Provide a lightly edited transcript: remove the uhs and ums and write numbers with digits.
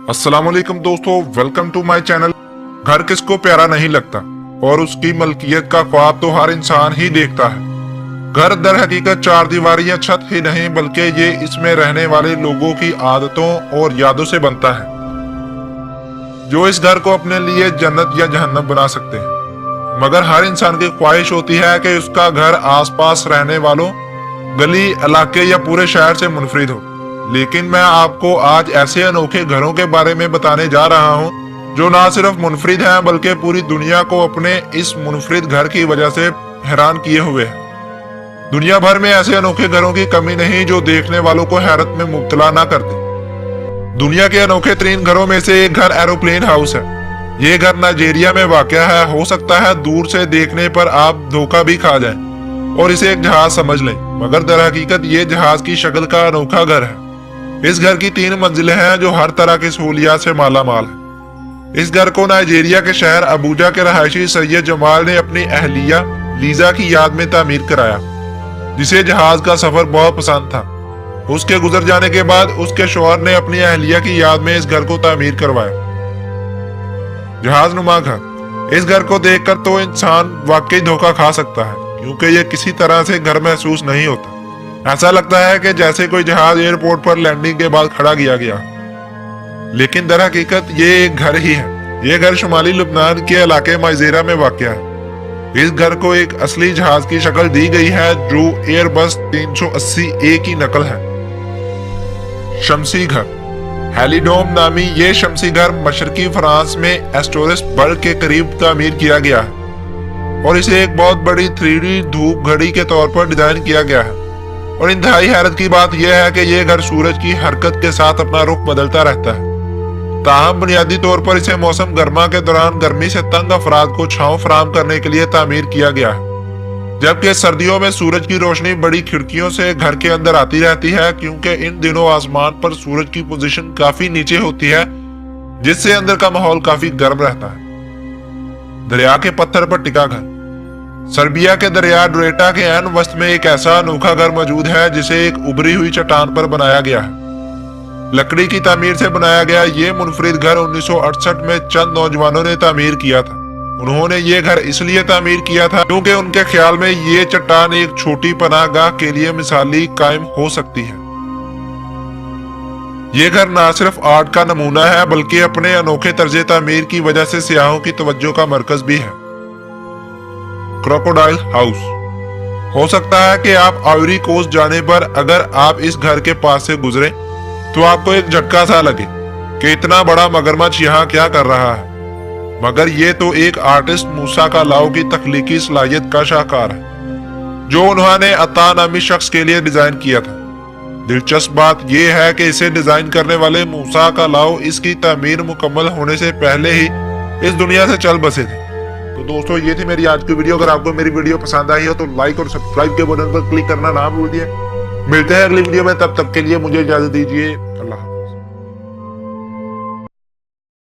अस्सलाम वालेकुम दोस्तों, वेलकम टू माय चैनल। घर किसको प्यारा नहीं लगता और उसकी मलकियत का ख्वाब तो हर इंसान ही देखता है। घर दर हकीकत चार दीवारी या छत ही नहीं बल्कि ये इसमें रहने वाले लोगों की आदतों और यादों से बनता है, जो इस घर को अपने लिए जन्नत या जहन्नम बना सकते हैं। मगर हर इंसान की ख्वाहिश होती है कि उसका घर आसपास रहने वालों, गली, इलाके या पूरे शहर से मुनफरिद हो। लेकिन मैं आपको आज ऐसे अनोखे घरों के बारे में बताने जा रहा हूं जो ना सिर्फ मुनफरिद हैं बल्कि पूरी दुनिया को अपने इस मुनफरिद घर की वजह से हैरान किए हुए हैं। दुनिया भर में ऐसे अनोखे घरों की कमी नहीं जो देखने वालों को हैरत में मुब्तला ना करते। दुनिया के अनोखे तरीन घरों में से एक घर एरोप्लेन हाउस है। ये घर नाइजीरिया में वाक़या है। हो सकता है दूर से देखने पर आप धोखा भी खा जाएं और इसे एक जहाज समझ लें, मगर दर हकीकत ये जहाज की शक्ल का अनोखा घर है। इस घर की 3 मंजिलें हैं जो हर तरह की सहूलियात से माला माल है। इस घर को नाइजीरिया के शहर अबूजा के रहायशी सैयद जमाल ने अपनी अहलिया लीजा की याद में तामीर कराया, जिसे जहाज का सफर बहुत पसंद था। उसके गुजर जाने के बाद उसके शौहर ने अपनी अहलिया की याद में इस घर को तामीर करवाया। जहाज नुमा घर। इस घर को देखकर तो इंसान वाकई धोखा खा सकता है, क्योंकि ये किसी तरह से घर महसूस नहीं होता। ऐसा लगता है कि जैसे कोई जहाज एयरपोर्ट पर लैंडिंग के बाद खड़ा किया गया, लेकिन दर हकीकत ये एक घर ही है। ये घर शुमाली लुबनान के इलाके माइजेरा में वाक़या है। इस घर को एक असली जहाज की शक्ल दी गई है जो एयरबस 380A की नकल है। शमसी घर। हेलिडोम नामी ये शमसी घर मशरकी फ्रांस में एस्टोरिस बर्ग के करीब तामीर किया गया है और इसे एक बहुत बड़ी 3D धूप घड़ी के तौर पर डिजाइन किया गया है। और इंतहाई हैरत की बात यह है कि यह घर सूरज की हरकत के साथ अपना रुख बदलता रहता है। ताहम बुनियादी तौर पर इसे मौसम गर्मा के दौरान गर्मी से तंग अफराद को छांव फराहम करने के लिए तामीर किया गया है, जबकि सर्दियों में सूरज की रोशनी बड़ी खिड़कियों से घर के अंदर आती रहती है, क्योंकि इन दिनों आसमान पर सूरज की पोजीशन काफी नीचे होती है, जिससे अंदर का माहौल काफी गर्म रहता है। दरिया के पत्थर पर टिका घर। सर्बिया के दरिया ड्रेटा के ऐन वस्त में एक ऐसा अनोखा घर मौजूद है जिसे एक उभरी हुई चट्टान पर बनाया गया है। लकड़ी की तामीर से बनाया गया ये मुनफरिद घर 1968 में चंद नौजवानों ने तामीर किया था। उन्होंने ये घर इसलिए तामीर किया था क्योंकि उनके ख्याल में ये चट्टान एक छोटी पनाहगाह के लिए मिसाली कायम हो सकती है। ये घर न सिर्फ आर्ट का नमूना है बल्कि अपने अनोखे तर्ज तामीर की वजह से सियाहों की तवज्जो का मरकज भी है। Crocodile house. हो सकता है कि आप आइवरी कोस्ट जाने पर अगर आप इस घर के पास से गुजरे तो आपको एक झटका सा लगे कि इतना बड़ा मगरमच्छ यहाँ क्या कर रहा है, मगर ये तो एक आर्टिस्ट मूसा कालाओ की तख्लीकी सलाहियत का शाहकार है जो उन्होंने अता नामी शख्स के लिए डिजाइन किया था। दिलचस्प बात यह है कि इसे डिजाइन करने वाले मूसा कालाओ इसकी तामीर मुकम्मल होने से पहले ही इस दुनिया से चल बसे थे। तो दोस्तों, ये थी मेरी आज की वीडियो। अगर आपको मेरी वीडियो पसंद आई हो तो लाइक और सब्सक्राइब के बटन पर क्लिक करना ना भूलिए। मिलते हैं अगली वीडियो में, तब तक के लिए मुझे इजाजत दीजिए। अल्लाह।